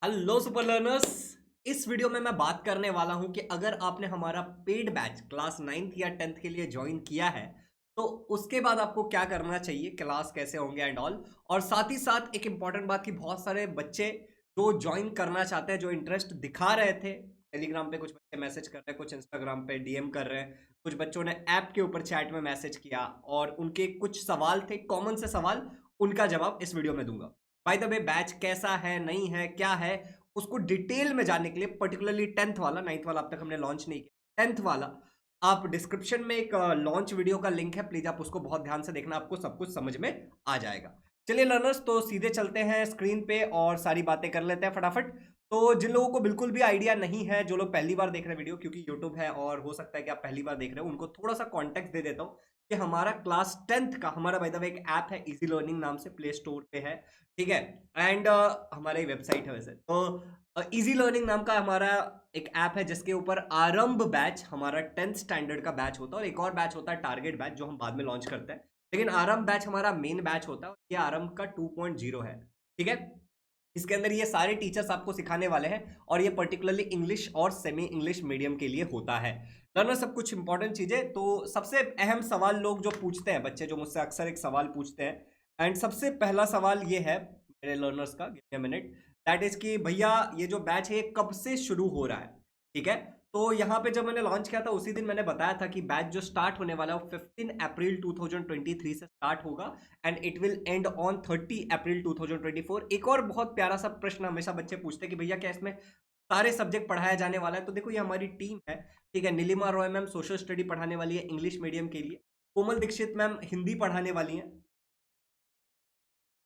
Hello super learners. इस video में मैं बात करने वाला हूं कि अगर आपने हमारा पेड बैच क्लास 9th या 10th के लिए ज्वाइन किया है तो उसके बाद आपको क्या करना चाहिए, क्लास कैसे होंगे एंड ऑल। और साथ ही साथ एक इंपॉर्टेंट बात कि बहुत सारे बच्चे जो ज्वाइन करना चाहते हैं, जो इंटरेस्ट दिखा रहे थे टेलीग्राम पे, कुछ बच्चे मैसेज कर रहे हैं, कुछ इंस्टाग्राम पे डीएम कर रहे हैं, कुछ बच्चों ने ऐप के ऊपर चैट में मैसेज किया और उनके कुछ सवाल थे, कॉमन से सवाल, उनका जवाब इस वीडियो में दूंगा। बाय द वे बैच कैसा है, नहीं है, क्या है, उसको डिटेल में जानने के लिए, पर्टिकुलरली 10th वाला, 9th वाला अब तक हमने लॉन्च नहीं किया, 10th वाला, आप डिस्क्रिप्शन में एक लॉन्च वीडियो का लिंक है, प्लीज आप उसको बहुत ध्यान से देखना, आपको सब कुछ समझ में आ जाएगा। चलिए लर्नर्स, तो सीधे चलते हैं स्क्रीन पे और सारी बातें कर लेते हैं फटाफट। तो जिन लोगों को बिल्कुल भी आइडिया नहीं है, जो लोग पहली बार देख रहे हैं वीडियो, क्योंकि यूट्यूब है और हो सकता है कि आप पहली बार देख रहे हो, उनको थोड़ा सा कॉन्टेक्स्ट दे देता हूँ कि हमारा क्लास 10th का, हमारा बाय द वे एक ऐप है, इजी लर्निंग नाम से, प्ले स्टोर पे है, ठीक है। एंड हमारी वेबसाइट है वैसे तो, इजी लर्निंग नाम का हमारा एक ऐप है जिसके ऊपर आरंभ बैच, हमारा 10th स्टैंडर्ड का बैच होता है, और एक और बैच होता है टारगेट बैच, जो हम बाद में लॉन्च करते हैं। लेकिन आरंभ बैच हमारा मेन बैच होता है, ये आरंभ का 2.0 है, ठीक है। इसके अंदर ये सारे टीचर्स आपको सिखाने वाले हैं और ये पर्टिकुलरली इंग्लिश और सेमी इंग्लिश मीडियम के लिए होता है। लर्नर, सब कुछ इंपॉर्टेंट चीजें, तो सबसे अहम सवाल लोग जो पूछते हैं, बच्चे जो मुझसे अक्सर एक सवाल पूछते हैं, एंड सबसे पहला सवाल ये है मेरे लर्नर्स का, give me a minute, that is कि भैया ये जो बैच है ये कब से शुरू हो रहा है, ठीक है। तो यहाँ पे जब मैंने लॉन्च किया था उसी दिन मैंने बताया था कि बैच जो स्टार्ट होने वाला है वो 15 अप्रैल 2023 से स्टार्ट होगा and it will and on 30 अप्रैल 2024। एक और बहुत प्यारा सा प्रश्न हमेशा बच्चे पूछते हैं कि भैया क्या इसमें सारे सब्जेक्ट पढ़ाया जाने वाला है। तो देखो, ये हमारी टीम है, ठीक है। Nilima Roy ma'am social study पढ़ाने वाली है इंग्लिश मीडियम के लिए, कोमल दीक्षित मैम हिंदी पढ़ाने वाली हैं,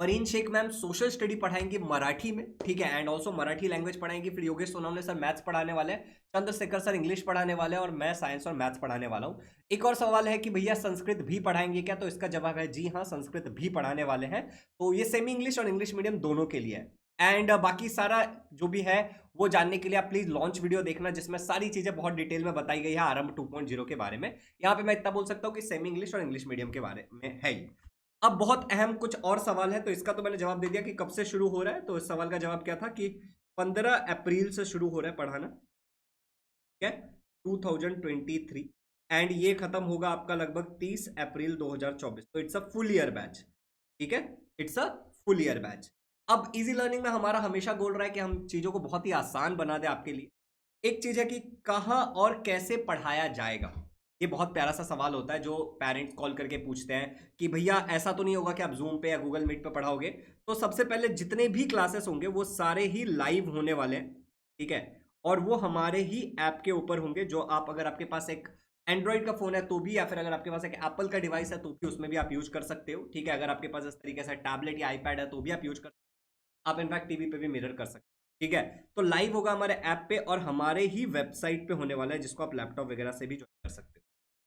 Mareen Shaikh ma'am social study पढ़ाएंगी मराठी में, ठीक है, एंड ऑल्सो मराठी लैंग्वेज पढ़ाएंगी। फिर योगेश सोनवने सर मैथ्स पढ़ाने वाले हैं, चंद्रशेखर सर इंग्लिश पढ़ाने वाले हैं और मैं साइंस और मैथ्स पढ़ाने वाला हूँ। एक और सवाल है कि भैया संस्कृत भी पढ़ाएंगे क्या, तो इसका जवाब है जी हाँ, संस्कृत भी पढ़ाने वाले हैं। तो ये सेमी इंग्लिश और इंग्लिश मीडियम दोनों के लिए है। एंड बाकी सारा जो भी है वो जानने के लिए आप प्लीज लॉन्च वीडियो देखना, जिसमें सारी चीजें बहुत डिटेल में बताई गई है आरंभ 2.0 के बारे में। यहाँ पे मैं इतना बोल सकता हूँ कि सेमी इंग्लिश और इंग्लिश मीडियम के बारे में है ये। अब बहुत अहम कुछ और सवाल है, तो इसका तो मैंने जवाब दे दिया कि कब से शुरू हो रहा है। तो इस सवाल का जवाब क्या था कि 15 अप्रैल से शुरू हो रहा है पढ़ाना, ठीक है, 2023, एंड ये खत्म होगा आपका लगभग 30 अप्रैल 2024। तो it's a full year batch, ठीक है, it's a full year batch. अब इजी लर्निंग में हमारा हमेशा गोल रहा है कि हम चीजों को बहुत ही आसान बना दें आपके लिए। एक चीज है कि कहाँ और कैसे पढ़ाया जाएगा, ये बहुत प्यारा सा सवाल होता है जो पेरेंट्स कॉल करके पूछते हैं कि भैया ऐसा तो नहीं होगा कि आप जूम पे या गूगल मीट पे पढ़ाओगे। तो सबसे पहले जितने भी क्लासेस होंगे वो सारे ही लाइव होने वाले हैं, ठीक है, और वो हमारे ही ऐप के ऊपर होंगे, जो आप, अगर आपके पास एक एंड्रॉइड का फोन है तो भी, या फिर अगर आपके पास एक एप्पल का डिवाइस है तो भी उसमें भी आप यूज कर सकते हो, ठीक है। अगर आपके पास इस तरीके से टैबलेट या आईपैड है तो भी आप यूज कर, आप इनफैक्ट टीवी पे भी मिरर कर सकते हैं, ठीक है। तो लाइव होगा हमारे ऐप पे और हमारे ही वेबसाइट पे होने वाला है, जिसको आप लैपटॉप वगैरह से भी ज्वाइन कर सकते हो,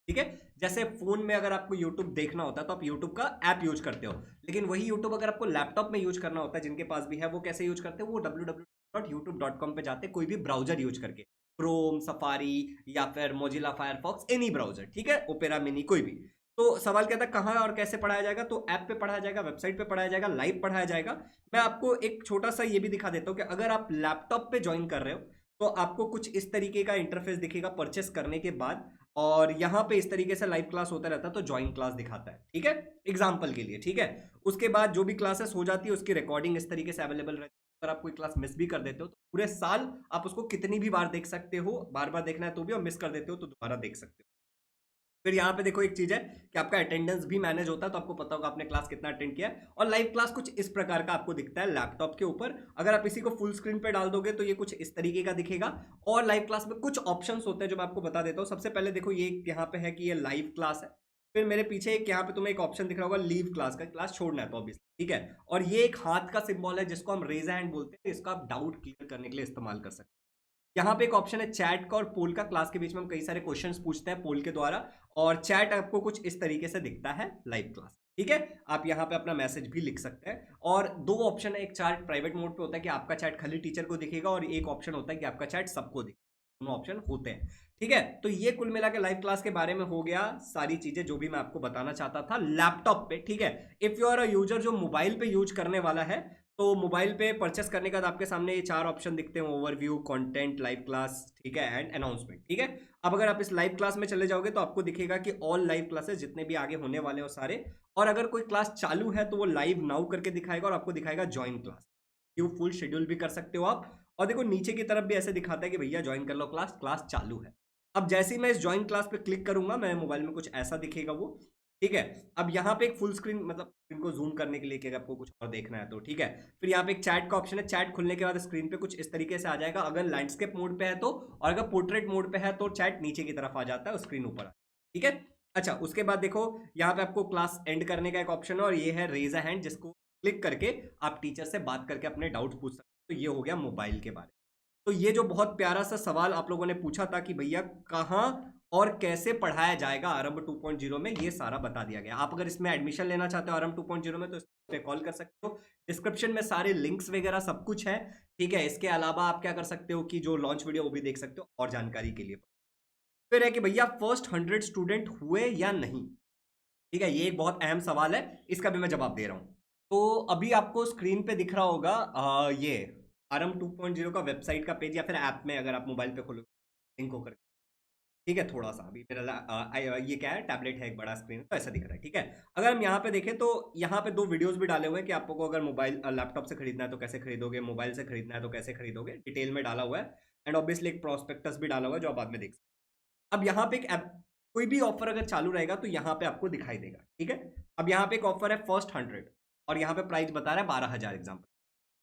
ठीक है। जैसे फोन में अगर आपको यूट्यूब देखना होता है तो आप यूट्यूब का ऐप यूज करते हो, लेकिन वही यूट्यूब अगर आपको लैपटॉप में यूज करना होता है, जिनके पास भी है, वो कैसे यूज करते हैं, वो www.youtube.com पे जाते, कोई भी ब्राउजर यूज करके, क्रोम, सफारी या फिर मोजिला फायरफॉक्स, एनी ब्राउजर, ठीक है, ओपेरा मिनी, कोई भी। तो सवाल क्या था, कहाँ और कैसे पढ़ाया जाएगा, तो ऐप पे पढ़ाया जाएगा, वेबसाइट पे पढ़ाया जाएगा, लाइव पढ़ाया जाएगा। मैं आपको एक छोटा सा ये भी दिखा देता हूँ कि अगर आप लैपटॉप पे ज्वाइन कर रहे हो तो आपको कुछ इस तरीके का इंटरफेस दिखेगा परचेस करने के बाद, और यहाँ पे इस तरीके से लाइव क्लास होता रहता है, तो ज्वाइन क्लास दिखाता है, ठीक है, एग्जाम्पल के लिए, ठीक है। उसके बाद जो भी क्लासेस हो जाती है उसकी रिकॉर्डिंग इस तरीके से अवेलेबल रहती है। अगर आप कोई क्लास मिस भी कर देते हो तो पूरे साल आप उसको कितनी भी बार देख सकते हो, बार बार देखना है तो भी, और मिस कर देते हो तो दोबारा देख सकते हो। फिर यहाँ पे देखो एक चीज है कि आपका अटेंडेंस भी मैनेज होता है, तो आपको पता होगा आपने क्लास कितना अटेंड किया है। और लाइव क्लास कुछ इस प्रकार का आपको दिखता है लैपटॉप के ऊपर। अगर आप इसी को फुल स्क्रीन पे डाल दोगे तो ये कुछ इस तरीके का दिखेगा। और लाइव क्लास में कुछ ऑप्शंस होते हैं जो मैं आपको बता देता हूँ। सबसे पहले देखो, ये यहाँ पे है कि ये लाइव क्लास है। फिर मेरे पीछे एक यहाँ पे तुम्हें एक ऑप्शन दिख रहा होगा लीव क्लास का, क्लास छोड़ना है तो ऑब्वियसली, ठीक है। और ये एक हाथ का सिंबल है जिसको हम रेज हैंड बोलते हैं, इसको आप डाउट क्लियर करने के लिए इस्तेमाल कर सकते हैं। यहाँ पे एक ऑप्शन है चैट का और पोल का। क्लास के बीच में हम कई सारे क्वेश्चंस पूछते हैं पोल के द्वारा, और चैट आपको कुछ इस तरीके से दिखता है लाइव क्लास, ठीक है। आप यहाँ पे अपना मैसेज भी लिख सकते हैं। और दो ऑप्शन है, एक चैट प्राइवेट मोड पे होता है कि आपका चैट खाली टीचर को दिखेगा, और एक ऑप्शन होता है कि आपका चैट सबको दिखेगा। दोनों ऑप्शन होते हैं, ठीक है। तो ये कुल मिला के लाइव क्लास के बारे में हो गया, सारी चीजें जो भी मैं आपको बताना चाहता था लैपटॉप पे, ठीक है। If you are a user जो मोबाइल पे यूज करने वाला है, तो मोबाइल पे परचेस करने के बाद आपके सामने ये 4 ऑप्शन दिखते हैं, ओवरव्यू, कंटेंट, लाइव क्लास, ठीक है, एंड अनाउंसमेंट, ठीक है। अब अगर आप इस लाइव क्लास में चले जाओगे तो आपको दिखेगा कि ऑल लाइव क्लासेस जितने भी आगे होने वाले हो सारे, और अगर कोई क्लास चालू है तो वो लाइव नाउ करके दिखाएगा और आपको दिखाएगा ज्वाइन क्लास। ये फुल शेड्यूल भी कर सकते हो आप। और देखो नीचे की तरफ भी ऐसे दिखाता है कि भैया ज्वाइन कर लो क्लास, क्लास चालू है। अब जैसे ही मैं इस ज्वाइन क्लास पे क्लिक करूंगा, मैं मोबाइल में कुछ ऐसा दिखेगा वो, ठीक है। अब यहाँ पे एक फुल स्क्रीन, मतलब स्क्रीन को जूम करने के लिए कि आपको कुछ और देखना है तो ठीक है। फिर यहाँ पे एक चैट का ऑप्शन है, चैट खुलने के बाद स्क्रीन पे कुछ इस तरीके से आ जाएगा अगर लैंडस्केप मोड पे है तो, और अगर पोर्ट्रेट मोड पे है तो चैट नीचे की तरफ आ जाता है और स्क्रीन ऊपर आ, ठीक है। अच्छा, उसके बाद देखो यहाँ पे आपको क्लास एंड करने का एक ऑप्शन है और ये है रेज अ हैंड, जिसको क्लिक करके आप टीचर से बात करके अपने डाउट पूछ सकते हो। तो ये हो गया मोबाइल के बारे में। तो ये जो बहुत प्यारा सा सवाल आप लोगों ने पूछा था कि भैया कहाँ और कैसे पढ़ाया जाएगा आरंभ 2.0 में, ये सारा बता दिया गया। आप अगर इसमें एडमिशन लेना चाहते हो आरंभ 2.0 में तो इस पे कॉल कर सकते हो। डिस्क्रिप्शन में सारे लिंक्स वगैरह सब कुछ है, ठीक है। इसके अलावा आप क्या कर सकते हो कि जो लॉन्च वीडियो वो भी देख सकते हो और जानकारी के लिए। फिर है कि भैया फर्स्ट 100 स्टूडेंट हुए या नहीं, ठीक है। ये एक बहुत अहम सवाल है, इसका भी मैं जवाब दे रहा हूं। तो अभी आपको स्क्रीन पे दिख रहा होगा ये आरम 2.0 का वेबसाइट का पेज, या फिर ऐप में अगर आप मोबाइल पे खोलो लिंक होकर, ठीक है। थोड़ा सा अभी मेरा ये क्या है, टैबलेट है, एक बड़ा स्क्रीन तो ऐसा दिख रहा है, ठीक है। अगर हम यहाँ पे देखें तो यहाँ पे 2 वीडियोस भी डाले हुए हैं कि आपको अगर मोबाइल लैपटॉप से खरीदना है तो कैसे खरीदोगे, मोबाइल से खरीदना है तो कैसे खरीदोगे, डिटेल में डाला हुआ है। एंड ऑब्वियसली एक प्रोस्पेक्टस भी डाला हुआ है जो आप बाद में देख सकते हैं। अब यहाँ पे एक ऐप, कोई भी ऑफर अगर चालू रहेगा तो यहाँ पे आपको दिखाई देगा, ठीक है। अब यहाँ पे एक ऑफर है फर्स्ट 100 और यहाँ पे प्राइस बता रहा है 12,000 एग्जाम्पल।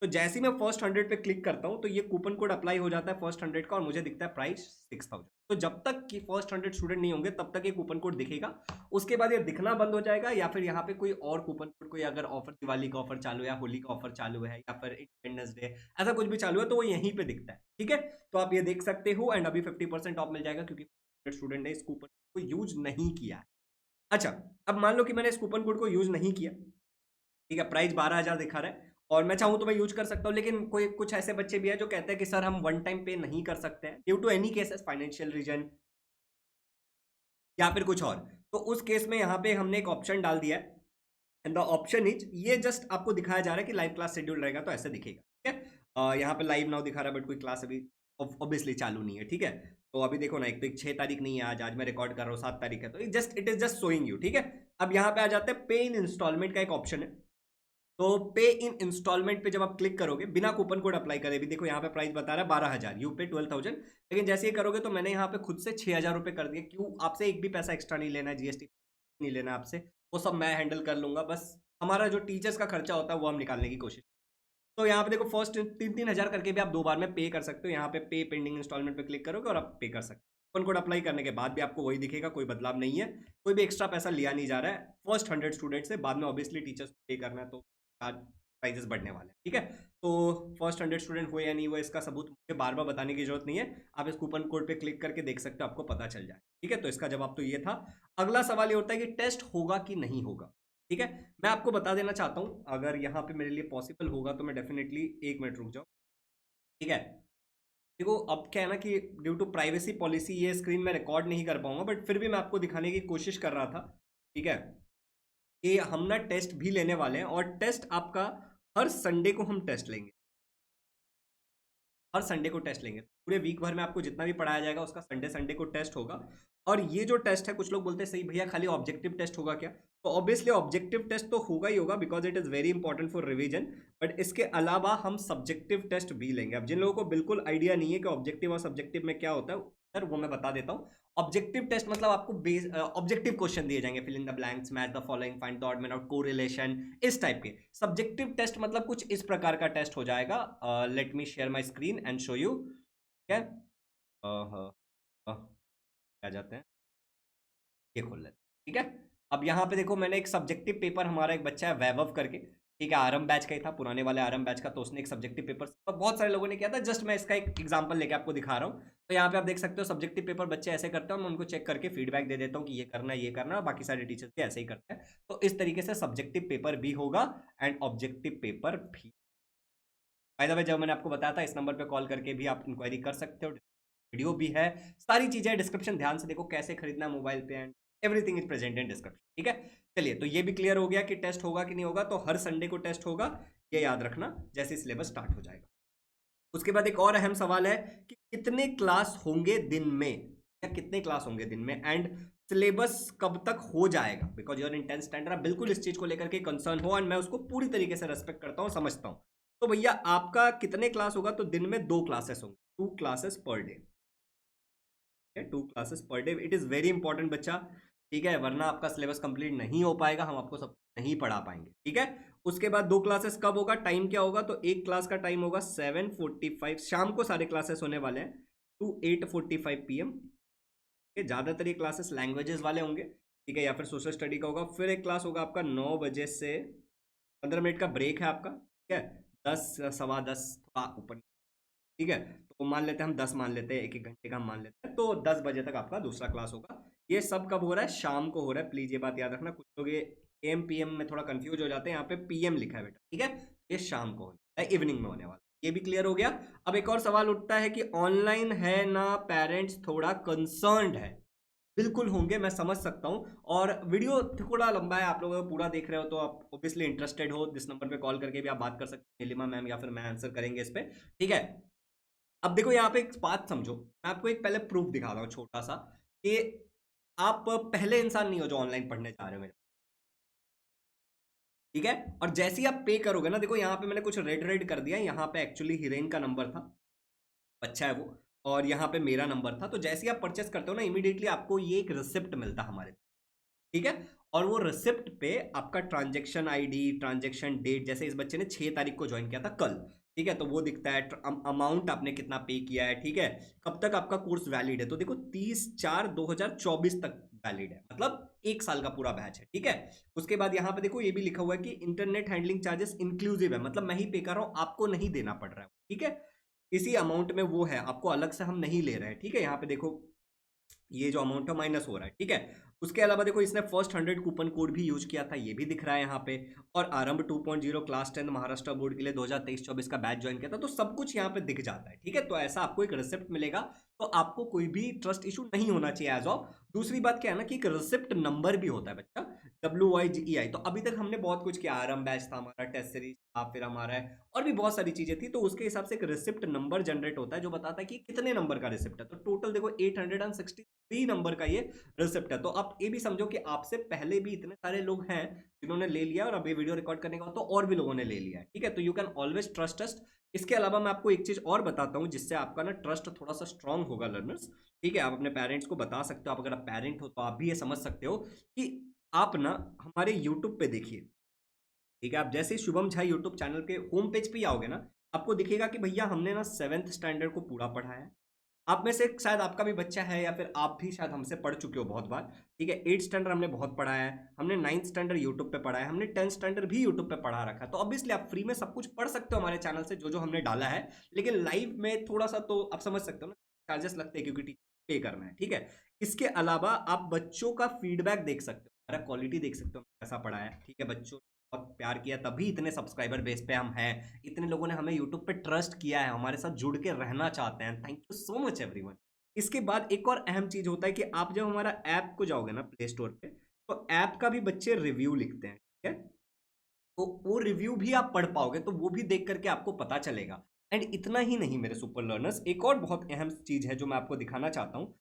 तो जैसे ही मैं फर्स्ट 100 पे क्लिक करता हूं तो ये कूपन कोड अप्लाई हो जाता है फर्स्ट 100 का और मुझे दिखता है प्राइस 6,000। तो जब तक कि फर्स्ट 100 स्टूडेंट नहीं होंगे तब तक ये कूपन कोड दिखेगा, उसके बाद ये दिखना बंद हो जाएगा, या फिर यहाँ पे कोई और कूपन कोड, कोई अगर ऑफर, दिवाली का ऑफर चालू है या होली का ऑफर चालू है या फिर इंडिपेंडेंस डे, ऐसा कुछ भी चालू है तो वो यहीं पे दिखता है, ठीक है। तो आप ये देख सकते हो एंड अभी 50% ऑफ मिल जाएगा क्योंकि स्टूडेंट ने इस कूपन को यूज नहीं किया। अच्छा, अब मान लो कि मैंने इस कूपन कोड को यूज नहीं किया, ठीक है, प्राइस 12,000 दिखा रहा है और मैं चाहूं तो मैं यूज कर सकता हूं, लेकिन कोई कुछ ऐसे बच्चे भी हैं जो कहते हैं कि सर हम वन टाइम पे नहीं कर सकते हैं due to any cases, financial reason या फिर कुछ और। तो उस केस में यहाँ पे हमने एक ऑप्शन डाल दिया है एंड द ऑप्शन इज, ये जस्ट आपको दिखाया जा रहा है कि लाइव क्लास शेड्यूल रहेगा तो ऐसे दिखेगा, ठीक है। यहाँ पे लाइव नाउ दिखा रहा है बट कोई क्लास अभी ऑब्वियसली चालू नहीं है, ठीक है। तो अभी देखो ना, एक तो एक 6 तारीख नहीं है, आज आज मैं रिकॉर्ड कर रहा हूँ 7 तारीख है, तो it is just showing you, ठीक है। अब यहाँ पे आ जाते हैं पे इन इंस्टॉलमेंट का एक ऑप्शन है। तो पे इन इंस्टॉलमेंट पे जब आप क्लिक करोगे बिना कूपन कोड अप्लाई करे भी, देखो यहाँ पे प्राइस बता रहा है 12,000, यू पे 12,000, लेकिन जैसे ही करोगे तो मैंने यहाँ पे खुद से 6,000 रुपये कर दिए। क्यों? आपसे एक भी पैसा एक्स्ट्रा नहीं लेना है, जीएसटी नहीं लेना आपसे, वो सब मैं हैंडल कर लूंगा। बस हमारा जो टीचर्स का खर्चा होता है वो हम निकालने की कोशिश। तो यहाँ पे देखो फर्स्ट 3-3 हज़ार करके भी आप 2 बार में पे कर सकते हो। यहाँ पे पे पेंडिंग इंस्टॉलमेंट पे क्लिक करोगे और आप पे कर सकते हो। कूपन कोड अप्लाई करने के बाद भी आपको वही दिखेगा, कोई बदलाव नहीं है, कोई भी एक्स्ट्रा पैसा लिया नहीं जा रहा है फर्स्ट 100 स्टूडेंट से। बाद में ऑब्वियसली टीचर्स पे करना है तो प्राइजेस बढ़ने वाले हैं, ठीक है। तो फर्स्ट 100 स्टूडेंट हुए या नहीं हुए इसका सबूत मुझे बार बार बताने की जरूरत नहीं है, आप इस कूपन कोड पे क्लिक करके देख सकते हो, आपको पता चल जाए, ठीक है। तो इसका जवाब तो ये था। अगला सवाल ये होता है कि टेस्ट होगा कि नहीं होगा, ठीक है। मैं आपको बता देना चाहता हूं, अगर यहाँ पे मेरे लिए पॉसिबल होगा तो मैं डेफिनेटली, 1 मिनट रुक जाओ, ठीक है। देखो अब क्या है ना कि ड्यू टू प्राइवेसी पॉलिसी ये स्क्रीन में रिकॉर्ड नहीं कर पाऊंगा, बट फिर भी मैं आपको दिखाने की कोशिश कर रहा था, ठीक है, कि हम ना टेस्ट भी लेने वाले हैं और टेस्ट आपका हर संडे को हम टेस्ट लेंगे, हर संडे को टेस्ट लेंगे। पूरे वीक भर में आपको जितना भी पढ़ाया जाएगा उसका संडे संडे को टेस्ट होगा। और ये जो टेस्ट है, कुछ लोग बोलते हैं सही भैया खाली ऑब्जेक्टिव टेस्ट होगा क्या, तो ऑब्वियसली ऑब्जेक्टिव टेस्ट तो होगा ही होगा because it is very important for revision, but इसके अलावा हम सब्जेक्टिव टेस्ट भी लेंगे। अब जिन लोगों को बिल्कुल आइडिया नहीं है कि ऑब्जेक्टिव और सब्जेक्टिव में क्या होता है सर, वो मैं बता देता हूँ। ऑब्जेक्टिव टेस्ट मतलब आपको बेस ऑब्जेक्टिव क्वेश्चन दिए जाएंगे, fill in the blanks, match the following, find the odd man out, correlation, इस टाइप के। सब्जेक्टिव टेस्ट मतलब कुछ इस प्रकार का टेस्ट हो जाएगा। Let me share my screen and show you, ठीक है। क्या जाते हैं, ये खोल लेते हैं, ठीक है। अब यहाँ पे देखो मैंने एक सब्जेक्टिव पेपर, हमारा एक बच्चा है वैभव करके, ठीक है, आरम बैच का ही था, पुराने वाले आरम बैच का, तो उसने एक सब्जेक्टिव पेपर, तो बहुत सारे लोगों ने किया था, जस्ट मैं इसका एक एग्जांपल लेके आपको दिखा रहा हूँ। तो यहाँ पे आप देख सकते हो सब्जेक्टिव पेपर बच्चे ऐसे करते हैं, मैं उनको चेक करके फीडबैक दे देता हूँ कि ये करना ये करना, बाकी सारे टीचर्स भी ऐसे ही करते हैं। तो इस तरीके से सब्जेक्टिव पेपर भी होगा एंड ऑब्जेक्टिव पेपर भी। बाय द वे, जब मैंने आपको बताया था इस नंबर पे कॉल करके भी आप इंक्वायरी कर सकते हो, वीडियो भी है, सारी चीजें डिस्क्रिप्शन ध्यान से देखो, कैसे खरीदना है मोबाइल पे and everything is present in description, ठीक है। चलिए, तो ये भी क्लियर हो गया कि टेस्ट होगा कि नहीं होगा। तो हर संडे को टेस्ट होगा, ये याद रखना जैसे सिलेबस स्टार्ट हो जाएगा। उसके बाद एक और अहम सवाल है कि कितने क्लास होंगे दिन में, या कितने क्लास होंगे दिन में, एंड सिलेबस कब तक हो जाएगा, because you're in 10th standard. आप बिल्कुल इस चीज को लेकर के कंसर्न हो, एंड मैं उसको पूरी तरीके से रेस्पेक्ट करता हूं, समझता हूं। तो भैया आपका कितने क्लास होगा, तो दिन में 2 क्लासेस होंगे, 2 classes per day, 2 classes per day. It is very important बच्चा, ठीक है, वरना आपका सिलेबस कंप्लीट नहीं हो पाएगा, हम आपको सब नहीं पढ़ा पाएंगे, ठीक है। उसके बाद 2 क्लासेस कब होगा, टाइम क्या होगा, तो एक क्लास का टाइम होगा 7:45 शाम को, सारे क्लासेस होने वाले हैं, टू 8:45 PM। ज्यादातर ये क्लासेस लैंग्वेजेस वाले होंगे, ठीक है, या फिर सोशल स्टडी का होगा। फिर एक क्लास होगा आपका 9 बजे से, 15 मिनट का ब्रेक है आपका, ठीक है, 10 सवा 10 थोड़ा ऊपर, ठीक है। तो मान लेते हैं हम 10 मान लेते हैं, 1-1 घंटे का हम मान लेते हैं, तो 10 बजे तक आपका दूसरा क्लास होगा। ये सब कब हो रहा है, शाम को हो रहा है, प्लीज ये बात याद रखना। कुछ लोग ये AM PM में थोड़ा कंफ्यूज हो जाते हैं, यहाँ पे PM लिखा है बेटा, ठीक है, ये शाम को होने है, इवनिंग में होने वाला, ये भी क्लियर हो गया। अब एक और सवाल उठता है कि ऑनलाइन है ना, पेरेंट्स थोड़ा कंसर्न्ड है। बिल्कुल होंगे, मैं समझ सकता हूं, और वीडियो थोड़ा लंबा है, आप लोग पूरा देख रहे हो तो आप ऑब्वियसली इंटरेस्टेड हो, इस नंबर पे कॉल करके भी आप बात कर सकते हैं, नीलिमा मैम या फिर मैं आंसर करेंगे इस पे, ठीक है। अब देखो यहाँ पे एक बात समझो, मैं आपको एक पहले प्रूफ दिखा रहा हूँ छोटा सा, कि आप पहले इंसान नहीं हो जो ऑनलाइन पढ़ने जा रहे हो मेरे, ठीक है। और जैसे ही आप पे करोगे ना, देखो यहाँ पे मैंने कुछ रेड रेड कर दिया, यहाँ पे एक्चुअली हिरेन का नंबर था, अच्छा है वो, और यहाँ पे मेरा नंबर था। तो जैसे ही आप परचेस करते हो ना, इमीडिएटली आपको ये एक रिसिप्ट मिलता हमारे, ठीक है। और वो रिसिप्ट पे आपका ट्रांजेक्शन आईडी, ट्रांजेक्शन डेट, जैसे इस बच्चे ने 6 तारीख को ज्वाइन किया था कल, ठीक है, तो वो दिखता है, अमाउंट आपने कितना पे किया है, ठीक है, कब तक आपका कोर्स वैलिड है, तो देखो 30/4/2024 तक वैलिड है, मतलब 1 साल का पूरा बैच है, ठीक है। उसके बाद यहाँ पे देखो ये भी लिखा हुआ है कि इंटरनेट हैंडलिंग चार्जेस इंक्लूसिव है, मतलब मैं ही पे कर रहा हूँ, आपको नहीं देना पड़ रहा है, ठीक है। इसी अमाउंट में वो है, आपको अलग से हम नहीं ले रहे हैं, ठीक है। यहाँ पे देखो ये जो अमाउंट है माइनस हो रहा है, ठीक है। उसके अलावा देखो इसने फर्स्ट 100 कूपन कोड भी यूज किया था, ये भी दिख रहा है यहाँ पे। और आरंभ 2.0 क्लास 10 महाराष्ट्र बोर्ड के लिए 2023-24 का बैच ज्वाइन किया था, तो सब कुछ यहाँ पे दिख जाता है, ठीक है। तो ऐसा आपको एक रिसिप्ट मिलेगा, तो आपको कोई भी ट्रस्ट इशू नहीं होना चाहिए एज ऑफ। दूसरी बात क्या है ना, कि एक रिसिप्ट नंबर भी होता है बच्चा, WYGEI। तो अभी तक हमने बहुत कुछ किया, आरंभ बैच था हमारा, टेस्ट सीरीज था, फिर हमारा है, और भी बहुत सारी चीजें थी, तो उसके हिसाब से एक रिसिप्ट नंबर जनरेट होता है जो बताता है कि कितने नंबर का रिसिप्ट है। तो टोटल देखो 863 नंबर का ये रिसिप्ट है। तो आप ये भी समझो कि आपसे पहले भी इतने सारे लोग हैं जिन्होंने ले लिया, और अभी वीडियो रिकॉर्ड करने के बाद तो और भी लोगों ने ले लिया है, ठीक है। तो you can always trust us. इसके अलावा मैं आपको एक चीज और बताता हूं जिससे आपका ना ट्रस्ट थोड़ा सा स्ट्रांग होगा लर्नर्स, ठीक है। आप अपने पेरेंट्स को बता सकते हो, आप अगर आप पेरेंट हो तो आप भी ये समझ सकते हो कि आप ना हमारे यूट्यूब पे देखिए, ठीक है। आप जैसे शुभम झा यूट्यूब चैनल के होम पेज पे आओगे ना, आपको दिखेगा कि भैया हमने ना 7th स्टैंडर्ड को पूरा पढ़ाया है। आप में से शायद आपका भी बच्चा है, या फिर आप भी शायद हमसे पढ़ चुके हो बहुत बार, ठीक है। 8th स्टैंडर्ड हमने बहुत पढ़ाया है, हमने 9th स्टैंडर्ड यूट्यूब पे पढ़ा है, हमने 10th स्टैंडर्ड भी यूट्यूब पे पढ़ा रखा है। तो ऑब्वियसली आप फ्री में सब कुछ पढ़ सकते हो हमारे चैनल से, जो जो हमने डाला है। लेकिन लाइव में थोड़ा सा तो आप समझ सकते हो ना, चार्जेस लगते हैं, क्योंकि टीचर पे करना है, ठीक है। इसके अलावा आप बच्चों का फीडबैक देख सकते हो, हमारा क्वालिटी देख सकते हो, कैसा पढ़ा है, ठीक है। बच्चों बहुत प्यार किया, तभी इतने सब्सक्राइबर बेस पे हम हैं, इतने लोगों ने हमें यूट्यूब पे ट्रस्ट किया है, हमारे साथ जुड़ के रहना चाहते हैं। Thank you so much everyone. इसके बाद एक और अहम चीज होता है कि आप जब हमारा ऐप को जाओगे ना प्ले स्टोर पे, तो ऐप का भी बच्चे रिव्यू लिखते हैं, ठीक है। तो वो रिव्यू भी आप पढ़ पाओगे, तो वो भी देख करके आपको पता चलेगा। एंड इतना ही नहीं मेरे सुपर लर्नर्स, एक और बहुत अहम चीज है जो मैं आपको दिखाना चाहता हूँ।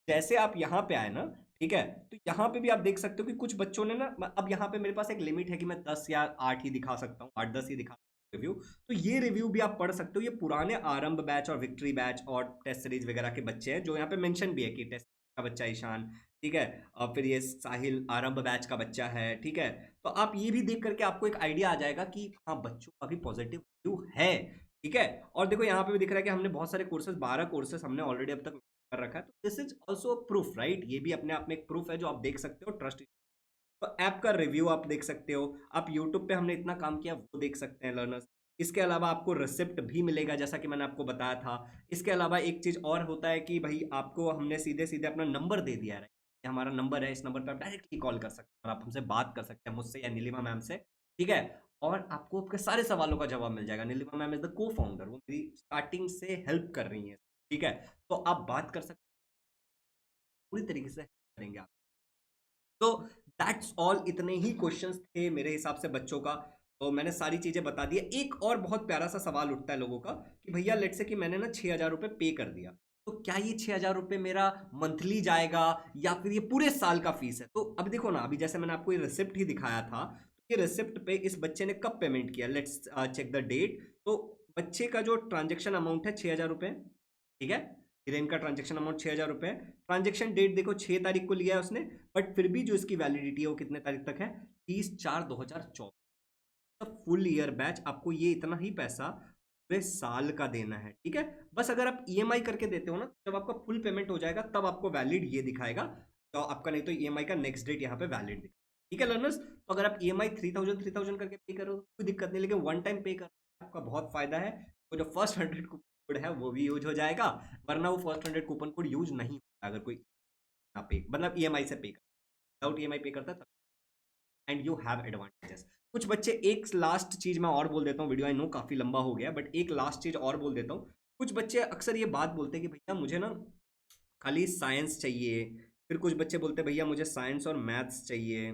जैसे आप यहाँ पे आए ना, ठीक है, तो यहाँ पे भी आप देख सकते हो कि कुछ बच्चों ने ना, अब यहाँ पे मेरे पास एक लिमिट है कि मैं 10 या 8 ही दिखा सकता हूँ, 8-10 ही दिखा रिव्यू। तो ये रिव्यू भी आप पढ़ सकते हो, ये पुराने आरंभ बैच और विक्ट्री बैच और टेस्ट सीरीज वगैरह के बच्चे हैं, जो यहाँ पे मेंशन भी है कि टेस्ट का बच्चा ईशान, ठीक है, और फिर ये साहिल आरंभ बैच का बच्चा है, ठीक है। तो आप ये भी देख करके आपको एक आइडिया आ जाएगा कि हाँ बच्चों का भी पॉजिटिव व्यू है, ठीक है। और देखो यहाँ पे भी दिख रहा है कि हमने बहुत सारे कोर्सेज, 12 कोर्सेज हमने ऑलरेडी अब तक कर रखा है। तो this is also proof, right, ये भी अपने आप में एक प्रूफ है जो आप देख सकते हो, ट्रस्ट। तो ऐप का रिव्यू आप देख सकते हो, आप यूट्यूब पे हमने इतना काम किया वो देख सकते हैं लर्नर्स। इसके अलावा आपको रिसिप्ट भी मिलेगा, जैसा कि मैंने आपको बताया था। इसके अलावा एक चीज और होता है कि भाई आपको हमने सीधे सीधे अपना नंबर दे दिया है, ये हमारा नंबर है, इस नंबर पर आप डायरेक्टली कॉल कर सकते हैं और आप हमसे बात कर सकते हैं, मुझसे या नीलिमा मैम से, ठीक है। और आपको आपके सारे सवालों का जवाब मिल जाएगा। नीलिमा मैम इज द को फाउंडर, वो मेरी स्टार्टिंग से हेल्प कर रही है, ठीक है। तो आप बात कर सकते, पूरी तरीके से करेंगे आप। तो दैट्स ऑल, इतने ही क्वेश्चंस थे मेरे हिसाब से बच्चों का। तो मैंने सारी चीजें बता दी है। एक और बहुत प्यारा सा सवाल उठता है लोगों का कि भैया लेट्स से कि मैंने ना 6,000 रुपये पे कर दिया, तो क्या ये 6,000 रुपये मेरा मंथली जाएगा या फिर ये पूरे साल का फीस है? तो अब देखो ना, अभी जैसे मैंने आपको ये रिसिप्ट ही दिखाया था, ये रिसिप्ट पे इस बच्चे ने कब पेमेंट किया, लेट्स चेक द डेट। तो बच्चे का जो ट्रांजेक्शन अमाउंट है 6,000 रुपये, ठीक है, हिरेन का ट्रांजेक्शन अमाउंट 6,000 रुपये। ट्रांजेक्शन डेट देखो 6 तारीख को लिया है उसने, बट फिर भी जो इसकी वैलिडिटी है वो कितने तारीख तक है, 30/4/2024। फुल ईयर बैच आपको ये इतना ही पैसा पूरे साल का देना है, ठीक है। बस अगर आप ईएमआई करके देते हो ना, जब आपका फुल पेमेंट हो जाएगा तब आपको वैलिड ये दिखाएगा, तो आपका नहीं तो ईएमआई का नेक्स्ट डेट यहाँ पे वैलिड दिखाएगा, ठीक है लर्नर्स। तो अगर आप ईएमआई 3,000 करके पे करो तो कोई दिक्कत नहीं, लेकिन वन टाइम पे कर आपका बहुत फायदा है। तो जो फर्स्ट 100 कूपन कोड है वो भी यूज हो जाएगा, वरना वो फर्स्ट 100 कूपन कोड यूज नहीं होता अगर कोई ना पे, मतलब ईएमआई से पे कर, विदाउट ईएमआई पे करता है, एंड यू हैव एडवांटेजेस। कुछ बच्चे, एक लास्ट चीज मैं और बोल देता हूँ, वीडियो आई नो काफी लंबा हो गया, बट एक लास्ट चीज और बोल देता हूँ। कुछ बच्चे अक्सर ये बात बोलते हैं कि भैया मुझे ना खाली साइंस चाहिए, फिर कुछ बच्चे बोलते हैं भैया मुझे साइंस और मैथ्स चाहिए,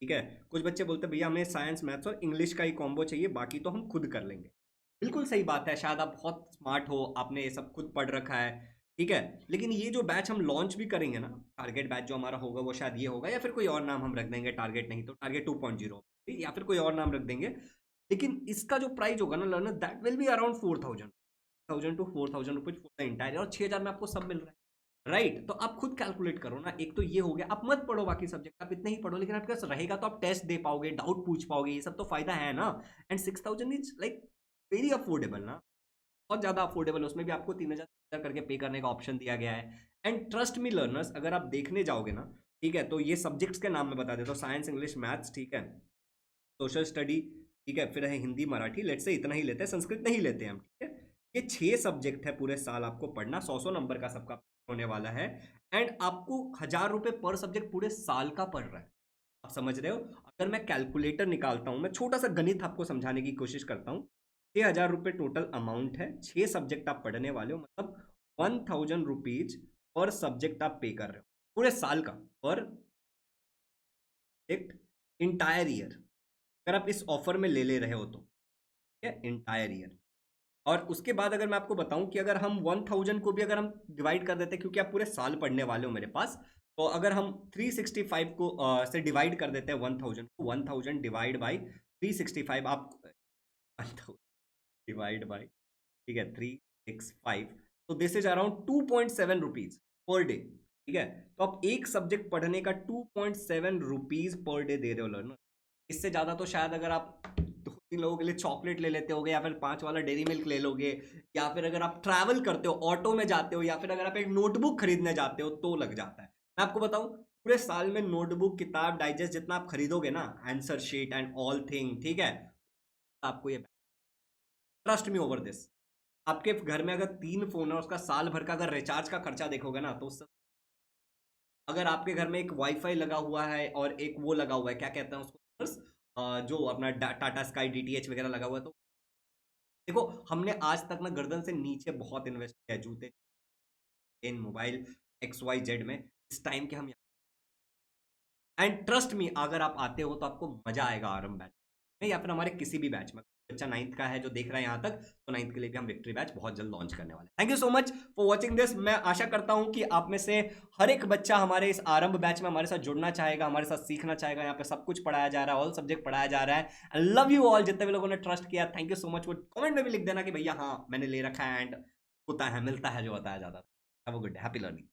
ठीक है, कुछ बच्चे बोलते हैं भैया हमें साइंस मैथ्स और इंग्लिश का ही कॉम्बो चाहिए, बाकी तो हम खुद कर लेंगे। बिल्कुल सही बात है, शायद आप बहुत स्मार्ट हो, आपने ये सब खुद पढ़ रखा है, ठीक है, लेकिन ये जो बैच हम लॉन्च भी करेंगे ना, टारगेट बैच जो हमारा होगा वो शायद ये होगा, या फिर कोई और नाम हम रख देंगे, टारगेट नहीं तो टारगेट 2.0, या फिर कोई और नाम रख देंगे। लेकिन इसका जो प्राइस होगा ना learner, that will be around 4,000 to 4,000 rupees for the entire, और 6,000 में आपको सब मिल रहा है, राइट। तो आप खुद कैलकुलेट करो ना, एक तो ये हो गया, आप मत पढ़ो बाकी सब्जेक्ट, आप इतने ही पढ़ो, लेकिन आपके पास रहेगा तो आप टेस्ट दे पाओगे, डाउट पूछ पाओगे, ये सब तो फायदा है ना। And 6,000 is like very affordable ना, बहुत ज़्यादा अफोर्डेबल, उसमें भी आपको 3,000 करके पे करने का ऑप्शन दिया गया है। एंड ट्रस्ट मी लर्नर्स, अगर आप देखने जाओगे ना, ठीक है, तो ये सब्जेक्ट्स के नाम मैं बता देता हूँ, साइंस इंग्लिश मैथ्स, ठीक है, सोशल स्टडी, ठीक है, फिर है हिंदी मराठी, लेट्स से इतना ही लेते हैं, संस्कृत नहीं लेते हैं हम, ठीक है। ये 6 सब्जेक्ट है पूरे साल आपको पढ़ना, 100 नंबर का सबका होने वाला है, एंड आपको 1,000 रुपये पर सब्जेक्ट पूरे साल का पड़ रहा है। आप समझ रहे हो? अगर मैं कैलकुलेटर निकालता हूँ, मैं छोटा सा गणित आपको समझाने की कोशिश करता हूँ, 6,000 रुपये टोटल अमाउंट है, 6 सब्जेक्ट आप पढ़ने वाले हो, मतलब 1,000 रुपीज पर सब्जेक्ट आप पे कर रहे हो पूरे साल का, पर सब्जेक्ट इंटायर ईयर, अगर आप इस ऑफर में ले रहे हो तो, ठीक है, इंटायर ईयर। और उसके बाद अगर मैं आपको बताऊं कि अगर हम 1,000 को भी अगर हम डिवाइड कर देते हैं, क्योंकि आप पूरे साल पढ़ने वाले हो मेरे पास, तो अगर हम 365 को से डिवाइड कर देते हैं 1,000 को, 1,000 डिवाइड बाई 365, आप 1,000 डिवाइड बाई, ठीक है, 365, तो this is around 2.7 rupees per day, ठीक है। तो आप एक सब्जेक्ट पढ़ने का 2.7 रुपीज पर डे दे रहे हो लर्नर। इससे ज्यादा तो शायद अगर आप 2-3 लोगों के लिए चॉकलेट ले लेते होगे, या फिर 5 वाला डेरी मिल्क ले लोगे, या फिर अगर आप ट्रैवल करते हो, ऑटो में जाते हो, या फिर अगर आप एक नोटबुक खरीदने जाते हो तो लग जाता है। मैं आपको बताऊं, पूरे साल में नोटबुक, किताब, डाइजेस्ट जितना आप खरीदोगे ना, answer sheet and all thing, ठीक है, आपको ये ट्रस्ट मी ओवर दिस, आपके घर में अगर 3 फोन है, उसका साल भर का अगर रिचार्ज का खर्चा देखोगे ना, तो अगर आपके घर में एक वाईफाई लगा हुआ है और एक वो लगा हुआ है, क्या कहते हैं उसको, जो अपना टाटा स्काई डीटीएच वगैरह लगा हुआ है, तो देखो हमने आज तक ना गर्दन से नीचे बहुत इन्वेस्ट किया है, जूते, इन मोबाइल, XYZ में, इस टाइम के हम, एंड ट्रस्ट मी, अगर आप आते हो तो आपको मजा आएगा आरम बैच में, या फिर हमारे किसी भी बैच में। बच्चा 9th का है जो देख रहा है यहाँ तक, तो 9th के लिए भी हम विक्ट्री बैच बहुत जल्द लॉन्च करने वाले हैं। Thank you so much for watching this. मैं आशा करता हूँ कि आप में से हर एक बच्चा हमारे इस आरंभ बैच में हमारे साथ जुड़ना चाहेगा, हमारे साथ सीखना चाहेगा। यहाँ पे सब कुछ पढ़ाया जा रहा है, ऑल सब्जेक्ट पढ़ाया जा रहा है। आई लव यू ऑल, जितने भी लोगों ने ट्रस्ट किया, थैंक यू सो मच। वो कमेंट में भी लिख देना कि भैया हाँ मैंने ले रखा है, एंड होता है, मिलता है जो बताया जाता है। Have a good day, happy learning.